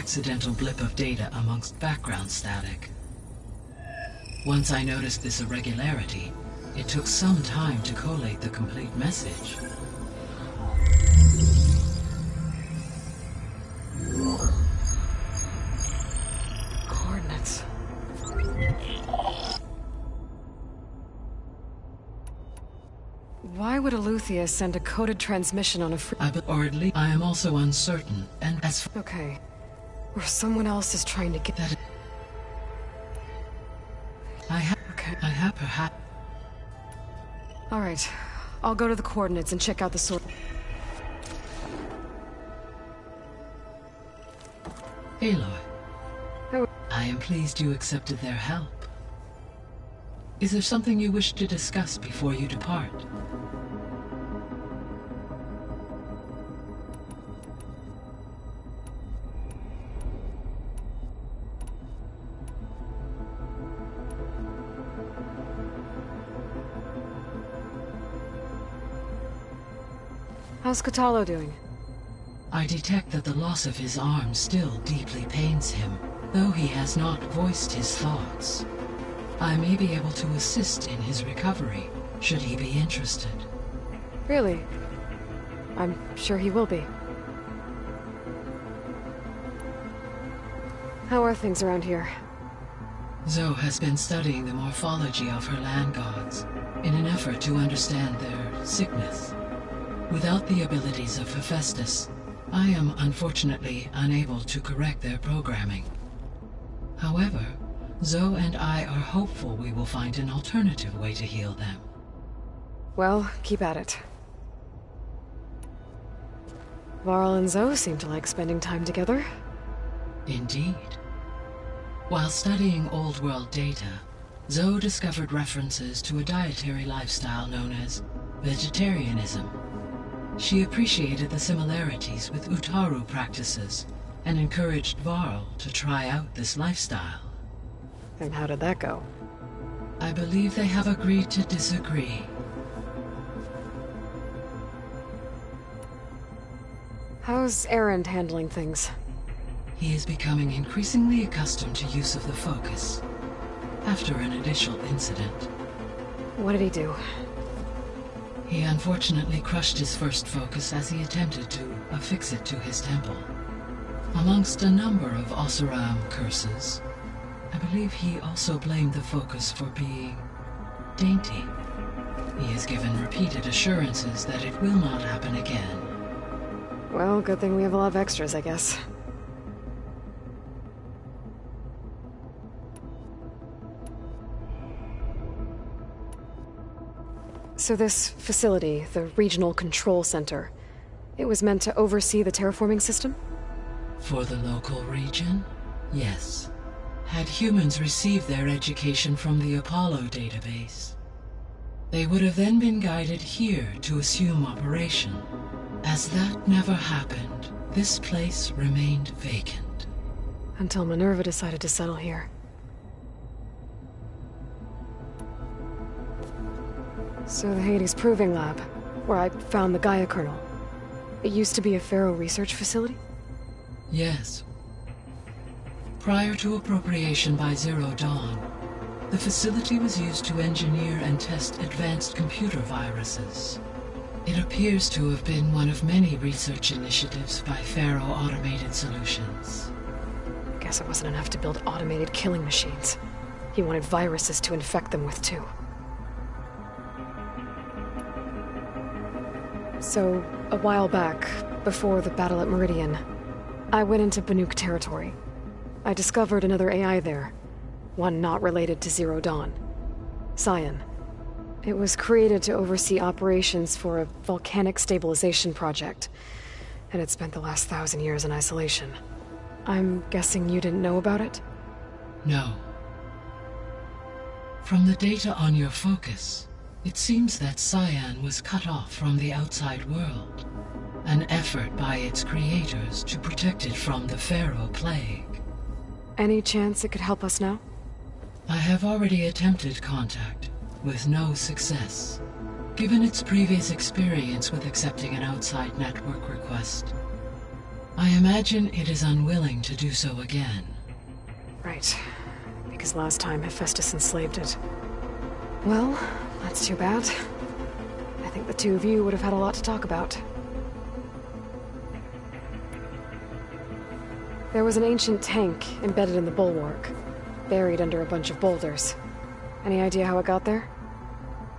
accidental blip of data amongst background static. Once I noticed this irregularity, it took some time to collate the complete message. Coordinates. Why would Eleuthia send a coded transmission on a Or at least I am also uncertain, and as Okay. Or someone else is trying to get that. I have perhaps. Alright. I'll go to the coordinates and check out the source. Aloy. Oh. I am pleased you accepted their help. Is there something you wish to discuss before you depart? How's Kotallo doing? I detect that the loss of his arm still deeply pains him, though he has not voiced his thoughts. I may be able to assist in his recovery, should he be interested. Really? I'm sure he will be. How are things around here? Zoe has been studying the morphology of her land gods, in an effort to understand their sickness. Without the abilities of Hephaestus, I am unfortunately unable to correct their programming. However, Zoe and I are hopeful we will find an alternative way to heal them. Well, keep at it. Varl and Zoe seem to like spending time together. Indeed. While studying Old World data, Zoe discovered references to a dietary lifestyle known as vegetarianism. She appreciated the similarities with Utaru practices and encouraged Varl to try out this lifestyle. And how did that go? I believe they have agreed to disagree. How's Erend handling things? He is becoming increasingly accustomed to use of the focus, after an initial incident. What did he do? He unfortunately crushed his first focus as he attempted to affix it to his temple. Amongst a number of Oseram curses, I believe he also blamed the focus for being dainty. He has given repeated assurances that it will not happen again. Well, good thing we have a lot of extras, I guess. So this facility, the Regional Control Center, it was meant to oversee the terraforming system? For the local region, yes. Had humans received their education from the Apollo database, they would have then been guided here to assume operation. As that never happened, this place remained vacant. Until Minerva decided to settle here. So the Hades Proving Lab, where I found the Gaia kernel. It used to be a Pharaoh research facility? Yes. Prior to appropriation by Zero Dawn, the facility was used to engineer and test advanced computer viruses. It appears to have been one of many research initiatives by Pharaoh Automated Solutions. Guess it wasn't enough to build automated killing machines. He wanted viruses to infect them with, too. So, a while back, before the battle at Meridian, I went into Banuk territory. I discovered another AI there, one not related to Zero Dawn. Cyan. It was created to oversee operations for a volcanic stabilization project, and it spent the last 1,000 years in isolation. I'm guessing you didn't know about it? No. From the data on your focus, it seems that Cyan was cut off from the outside world, an effort by its creators to protect it from the Pharaoh plague. Any chance it could help us now? I have already attempted contact, with no success, given its previous experience with accepting an outside network request. I imagine it is unwilling to do so again. Right. Because last time Hephaestus enslaved it. Well, that's too bad. I think the two of you would have had a lot to talk about. There was an ancient tank embedded in the bulwark, buried under a bunch of boulders. Any idea how it got there?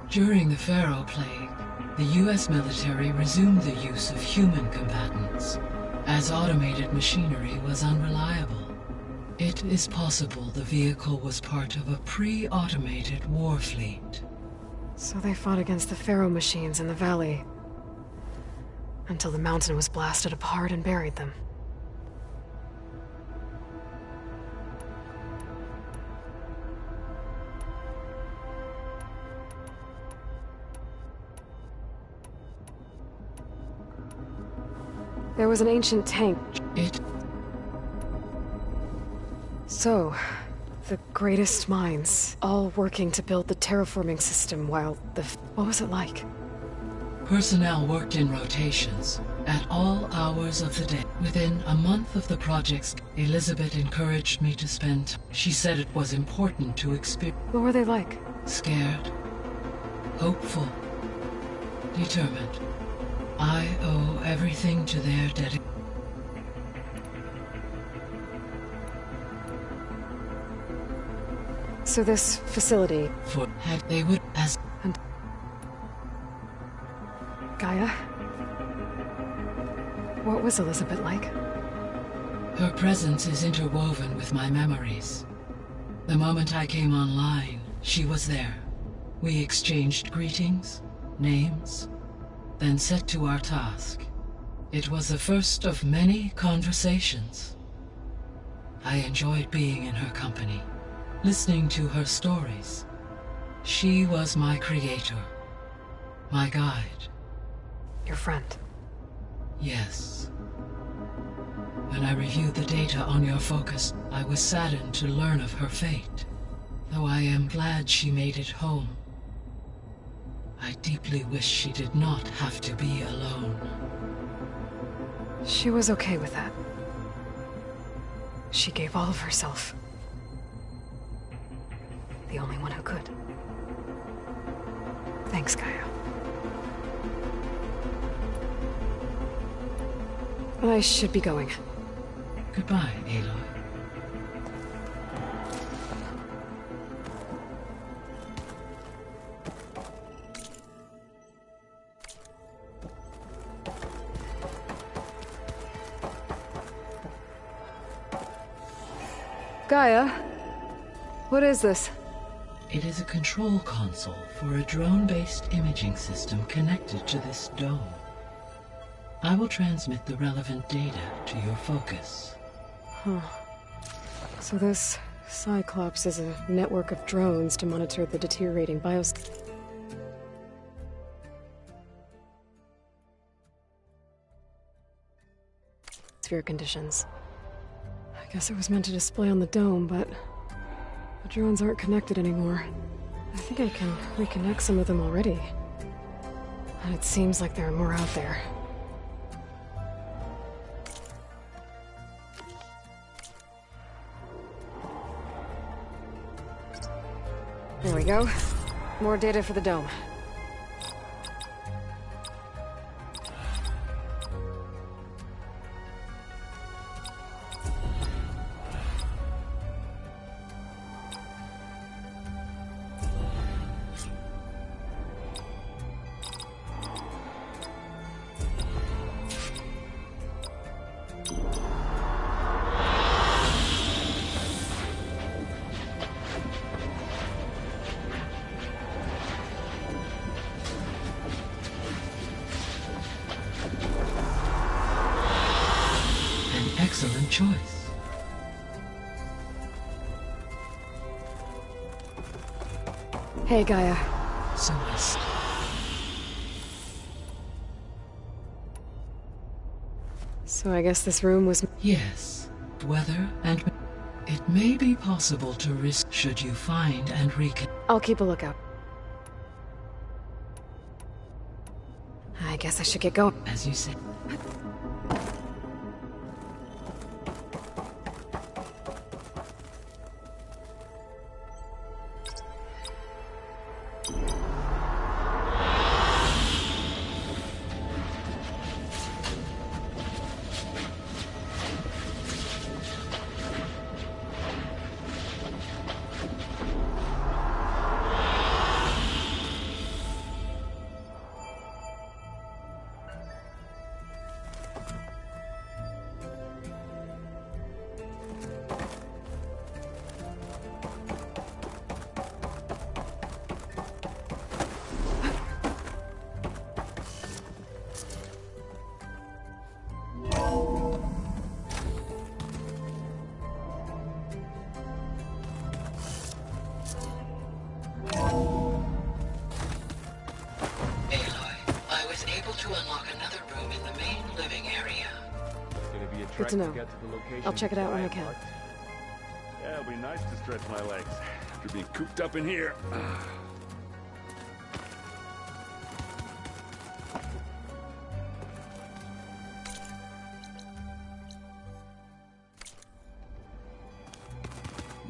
During the Pharaoh Plague, the US military resumed the use of human combatants, as automated machinery was unreliable. It is possible the vehicle was part of a pre-automated war fleet. So they fought against the Pharaoh machines in the valley, until the mountain was blasted apart and buried them. There was an ancient tank. So, the greatest minds, all working to build the terraforming system while what was it like? Personnel worked in rotations, at all hours of the day. Within a month of the projects, Elizabeth encouraged me to spend. She said it was important to experience. What were they like? Scared, hopeful, determined. I owe everything to their dedication. So this facility... They would as... And... Gaia? What was Elizabeth like? Her presence is interwoven with my memories. The moment I came online, she was there. We exchanged greetings, names, then set to our task. It was the first of many conversations. I enjoyed being in her company, listening to her stories. She was my creator, my guide. Your friend? Yes. When I reviewed the data on your focus, I was saddened to learn of her fate. Though I am glad she made it home. I deeply wish she did not have to be alone. She was okay with that. She gave all of herself. The only one who could. Thanks, Gaia. I should be going. Goodbye, Aloy. Gaia? What is this? It is a control console for a drone-based imaging system connected to this dome. I will transmit the relevant data to your focus. Huh. So this Cyclops is a network of drones to monitor the deteriorating biosphere conditions. I guess it was meant to display on the dome, but the drones aren't connected anymore. I think I can reconnect some of them already. And it seems like there are more out there. There we go. More data for the dome. Excellent choice. Hey, Gaia. So I guess this room was... Yes. Weather and... It may be possible to risk should you find and reconnect. I'll keep a lookout. I guess I should get going. As you said. Good to know. I'll check it out when I can. Yeah, it'll be nice to stretch my legs after being cooped up in here.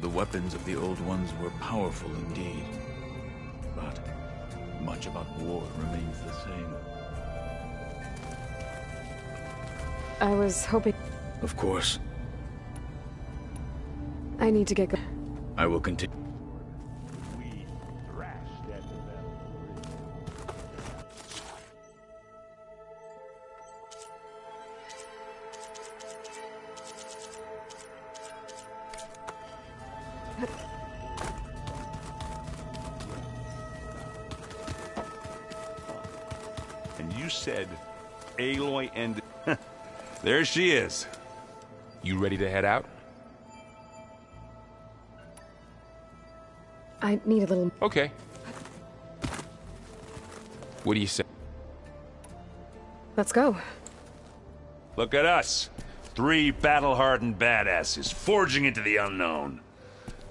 The weapons of the Old Ones were powerful indeed, but much about war remains the same. I was hoping... Of course. I need to get go... I will continue. We thrashed at the battle. And you said Aloy and... There she is. You ready to head out? I need a little... Okay. What do you say? Let's go. Look at us. 3 battle-hardened badasses forging into the unknown.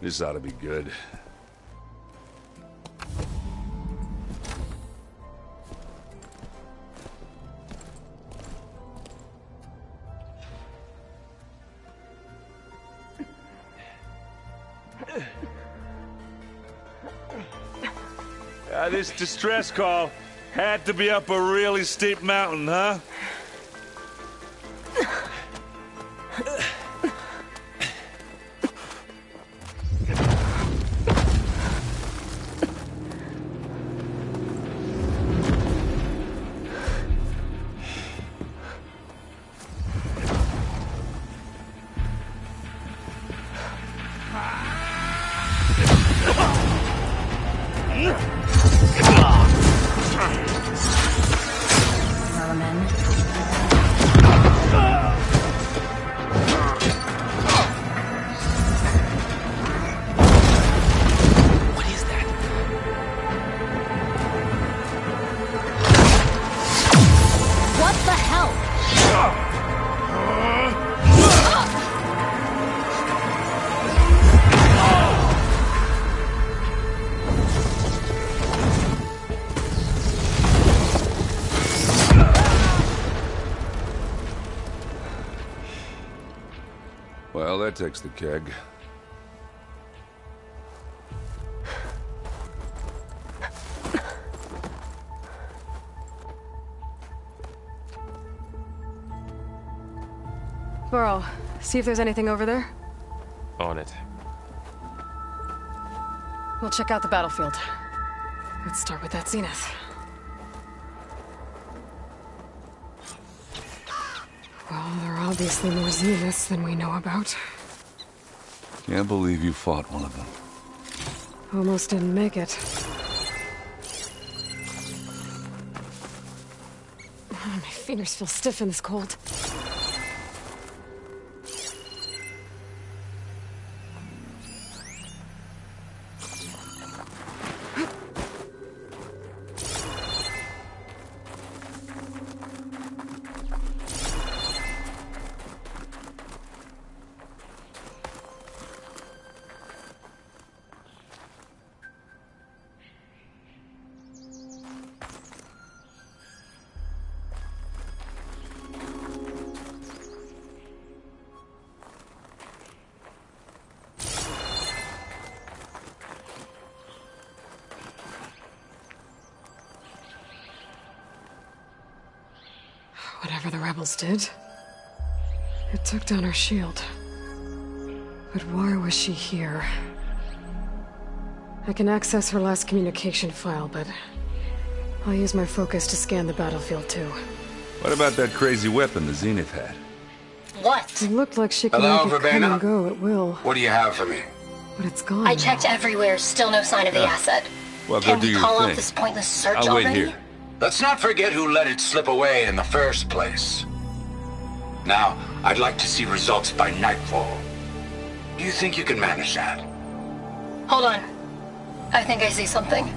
This ought to be good. This distress call had to be up a really steep mountain, huh? Well, that takes the keg. Burrow, see if there's anything over there. On it. We'll check out the battlefield. Let's start with that zenith. Well, there are obviously more zeniths than we know about. Can't believe you fought one of them. Almost didn't make it. My fingers feel stiff in this cold. Whatever the rebels did, it took down her shield. But why was she here? I can access her last communication file, but I'll use my focus to scan the battlefield too. What about that crazy weapon the Zenith had? What? It looked like she could Hello, make it come Verbena? and go at will, What do you have for me? but it's gone I now. checked everywhere, still no sign of the asset. Well, Can go do we your call thing. off this pointless search I'll wait already? here. Let's not forget who let it slip away in the first place. Now, I'd like to see results by nightfall. Do you think you can manage that? Hold on. I think I see something.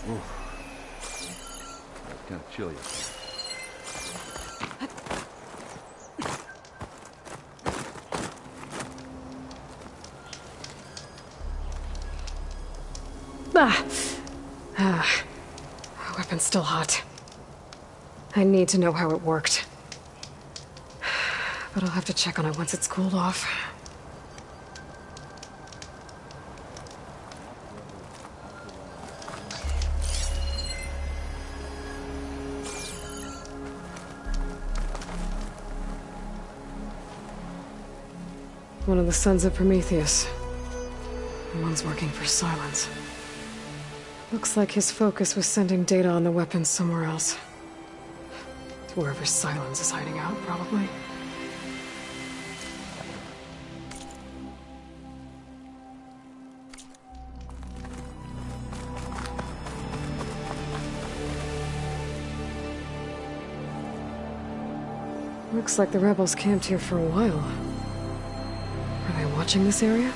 It's kind of chilly. Weapon's still hot. I need to know how it worked. But I'll have to check on it once it's cooled off. One of the sons of Prometheus. The one's working for Silence. Looks like his focus was sending data on the weapons somewhere else. To wherever Silence is hiding out, probably. Looks like the rebels camped here for a while. Are they watching this area?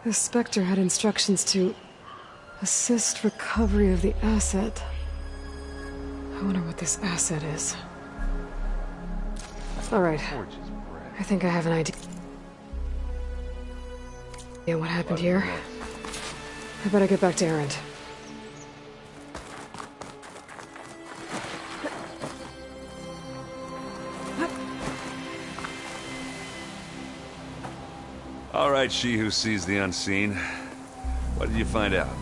The Spectre had instructions to assist recovery of the asset. I wonder what this asset is. Alright. I think I have an idea. Yeah, what happened here? I better get back to Erend. All right, she who sees the unseen. What did you find out?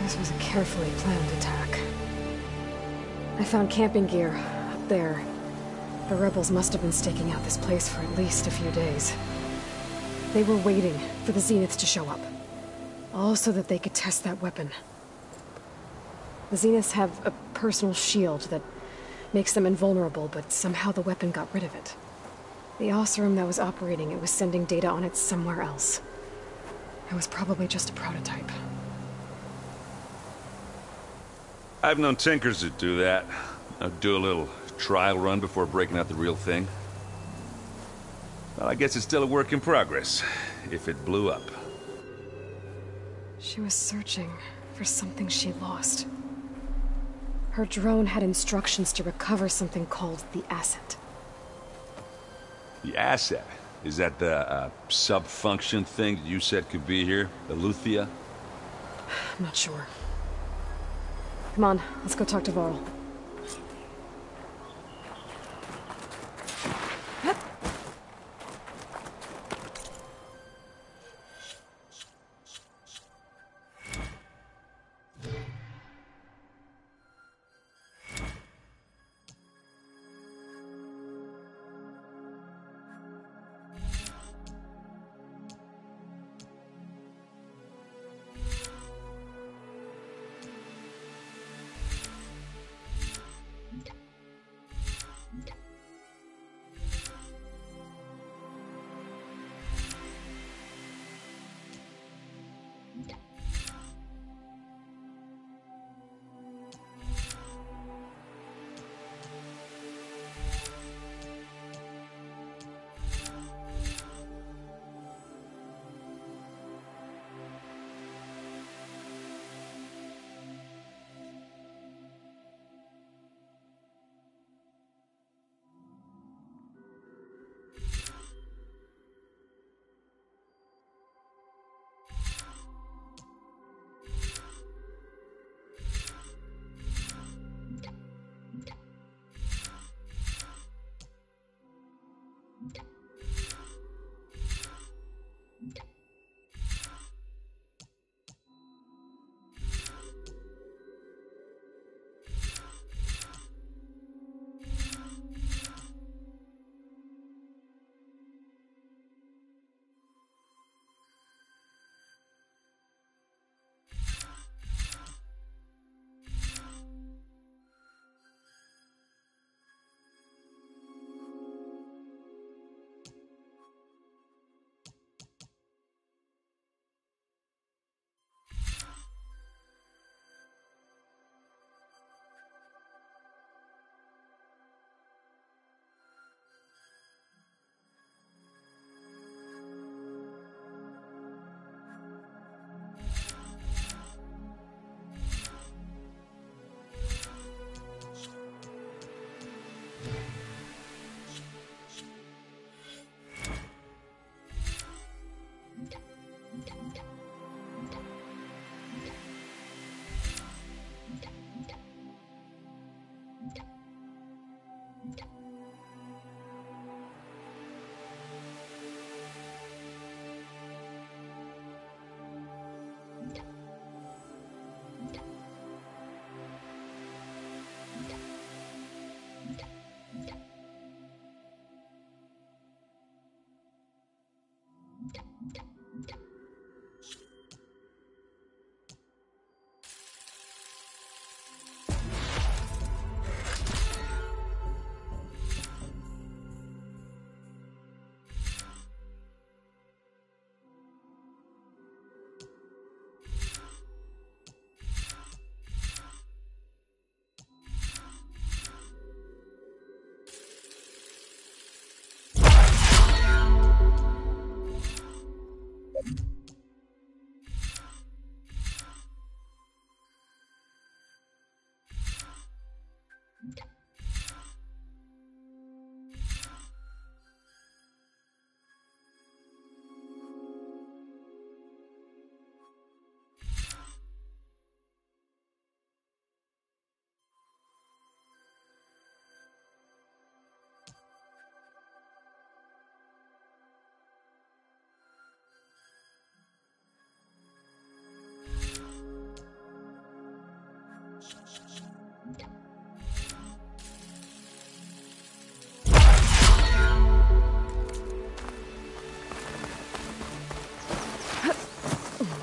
This was a carefully planned attack. I found camping gear up there. The rebels must have been staking out this place for at least a few days. They were waiting for the Zeniths to show up. All so that they could test that weapon. The Zeniths have a personal shield that makes them invulnerable, but somehow the weapon got rid of it. The Oseram that was operating it was sending data on it somewhere else. It was probably just a prototype. I've known tinkers that do that. I'd do a little trial run before breaking out the real thing. Well, I guess it's still a work in progress, if it blew up. She was searching for something she lost. Her drone had instructions to recover something called the asset. The asset? Is that the sub-function thing that you said could be here? The Luthia? I'm not sure. Come on, let's go talk to Varl.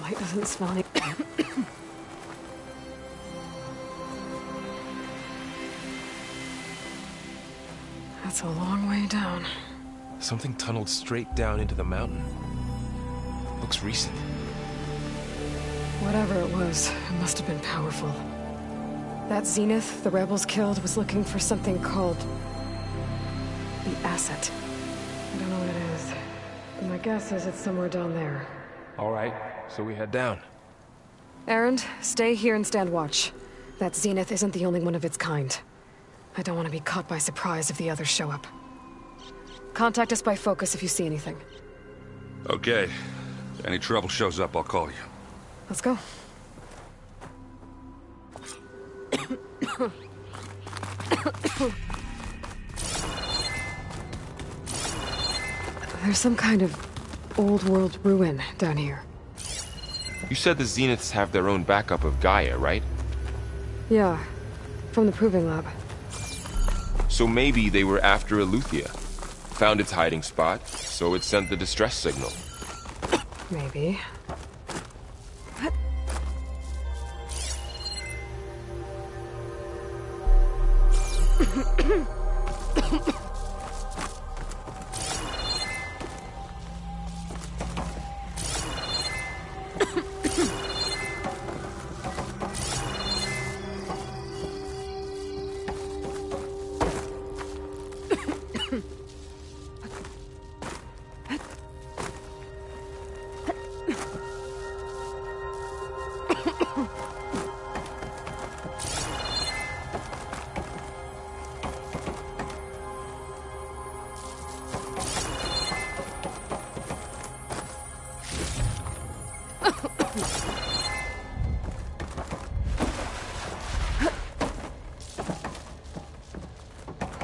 Light doesn't smell any. That's a long way down. Something tunneled straight down into the mountain. Looks recent. Whatever it was, it must have been powerful. That Zenith the rebels killed was looking for something called the asset. I don't know what it is, but my guess is it's somewhere down there. All right, so we head down. Erend, stay here and stand watch. That Zenith isn't the only one of its kind. I don't want to be caught by surprise if the others show up. Contact us by focus if you see anything. Okay. If any trouble shows up, I'll call you. Let's go. There's some kind of old-world ruin down here. You said the Zeniths have their own backup of Gaia, right? Yeah, from the Proving Lab. So maybe they were after Eleuthia. Found its hiding spot, so it sent the distress signal. Maybe.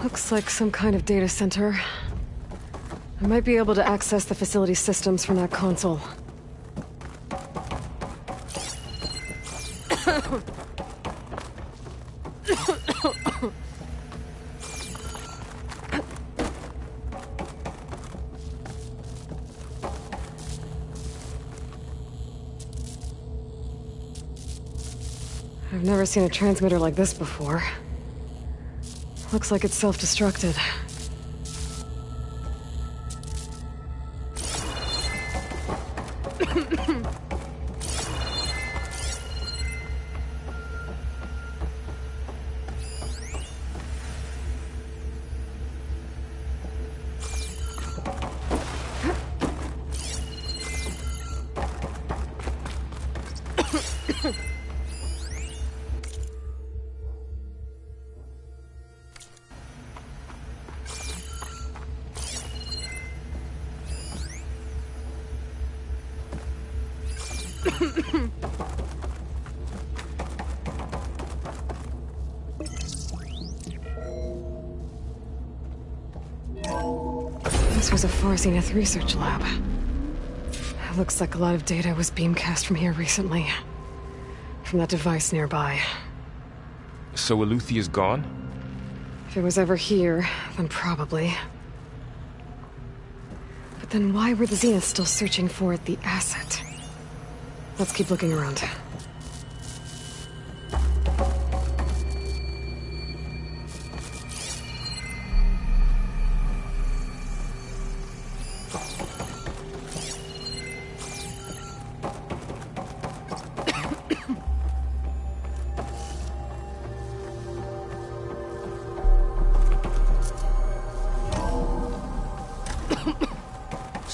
Looks like some kind of data center. I might be able to access the facility systems from that console. I've never seen a transmitter like this before. Looks like it's self-destructed. This was a Far Zenith research lab. It looks like a lot of data was beamcast from here recently. From that device nearby. So Eleuthia's gone? If it was ever here, then probably. But Then why were the Zeniths still searching for the asset? Let's keep looking around.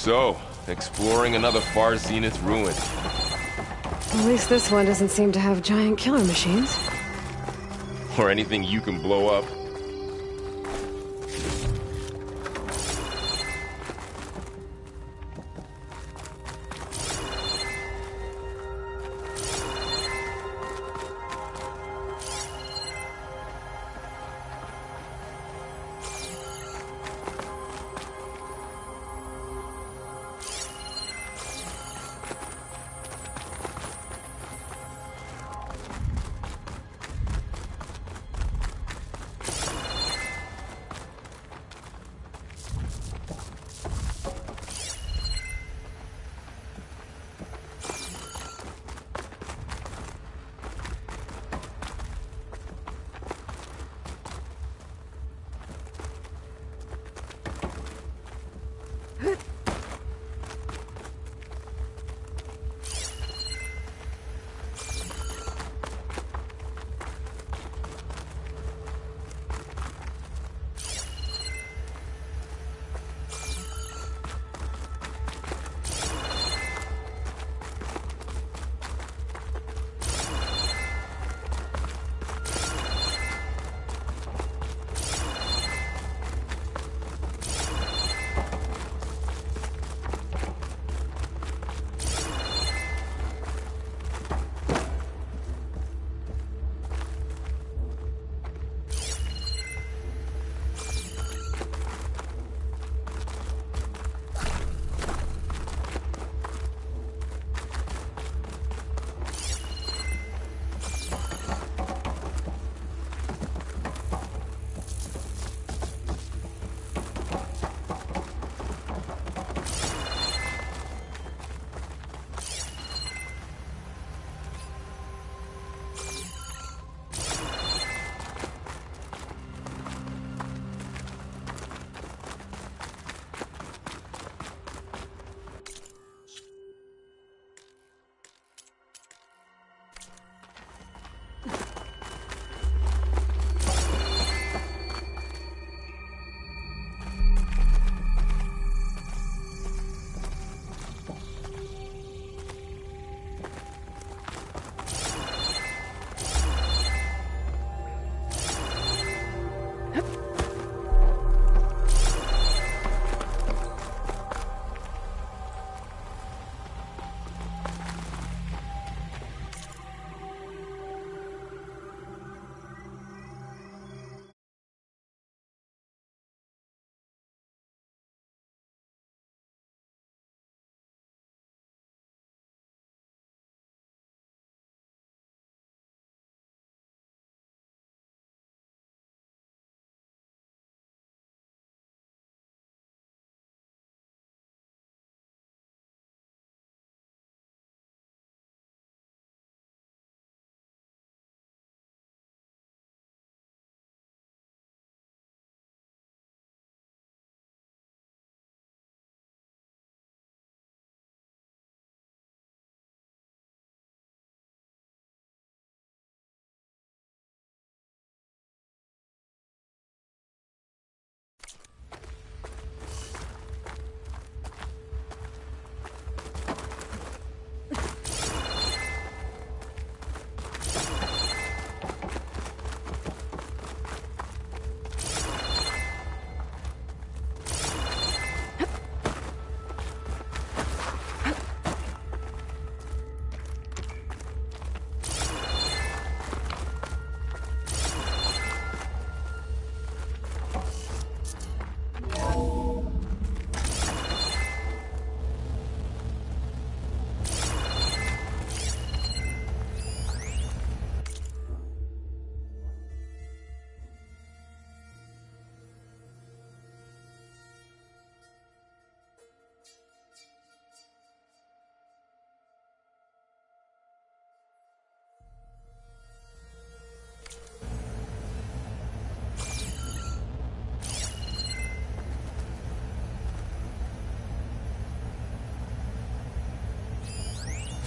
So, exploring another far Zenith ruin. At least this one doesn't seem to have giant killer machines. Or anything you can blow up.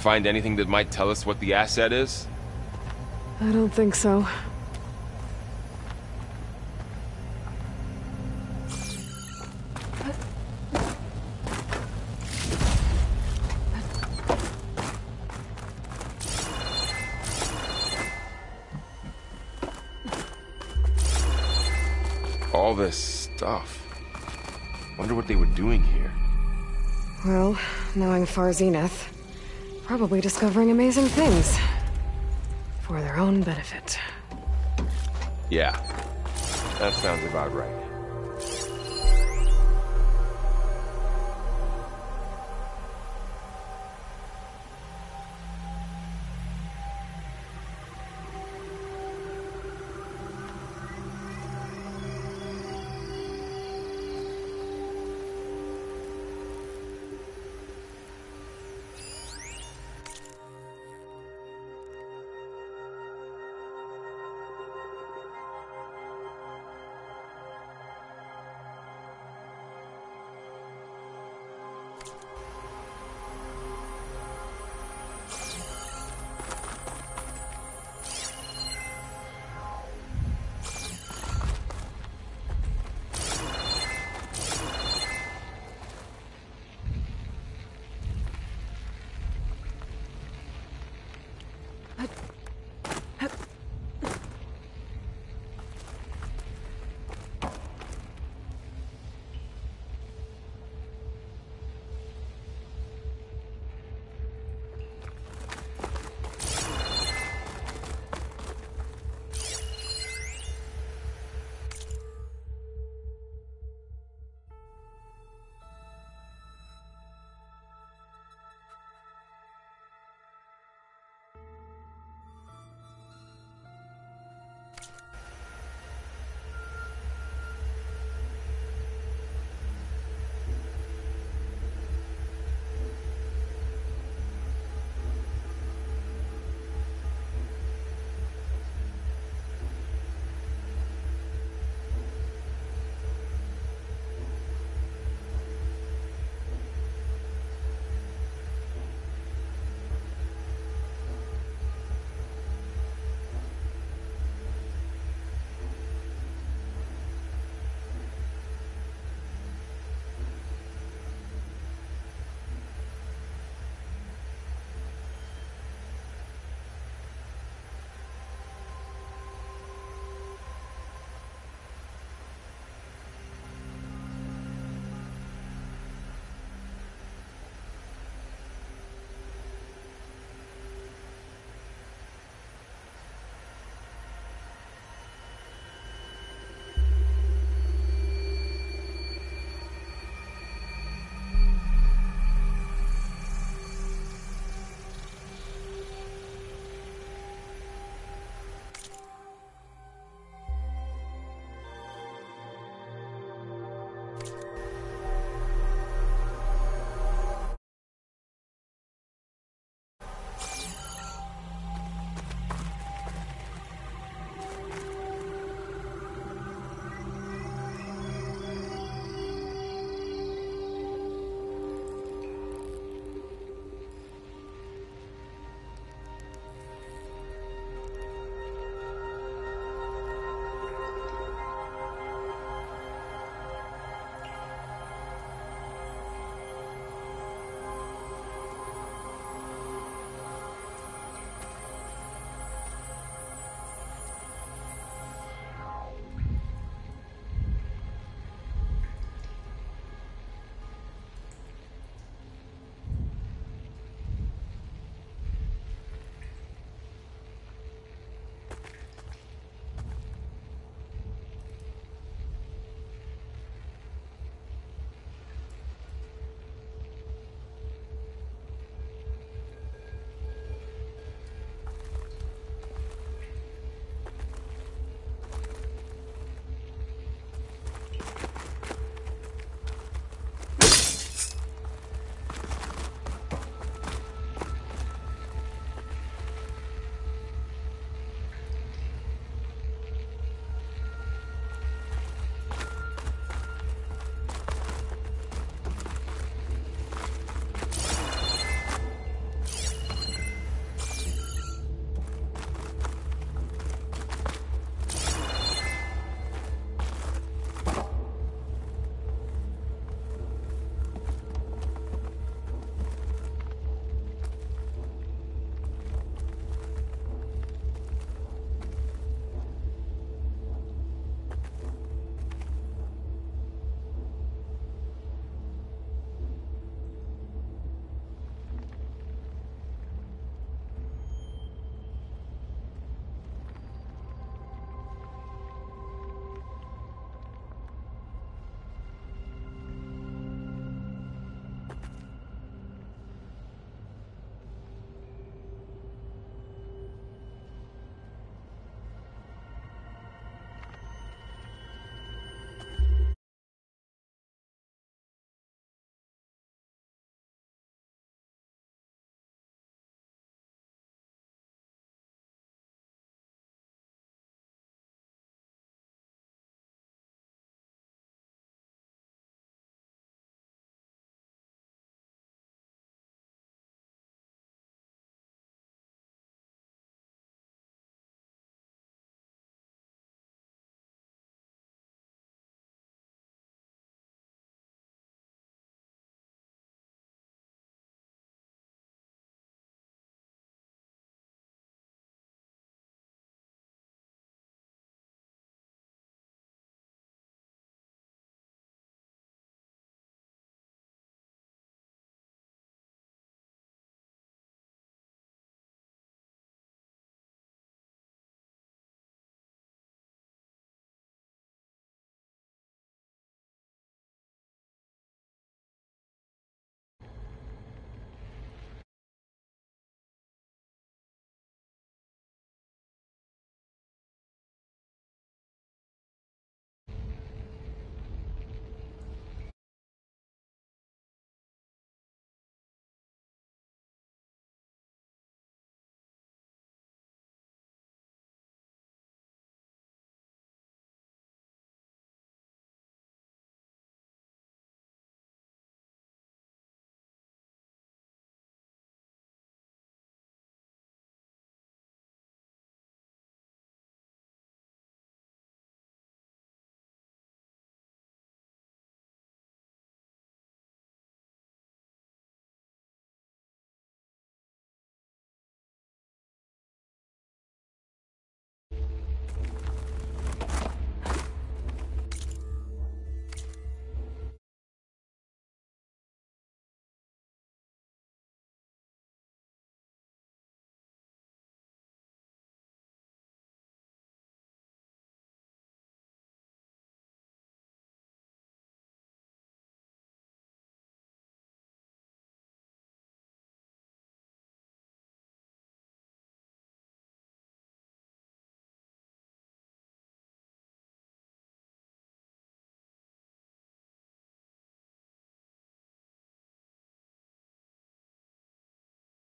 Find anything that might tell us what the asset is? I don't think so. All this stuff. Wonder what they were doing here. Well, knowing Far Zenith, probably discovering amazing things. For their own benefit. Yeah, that sounds about right.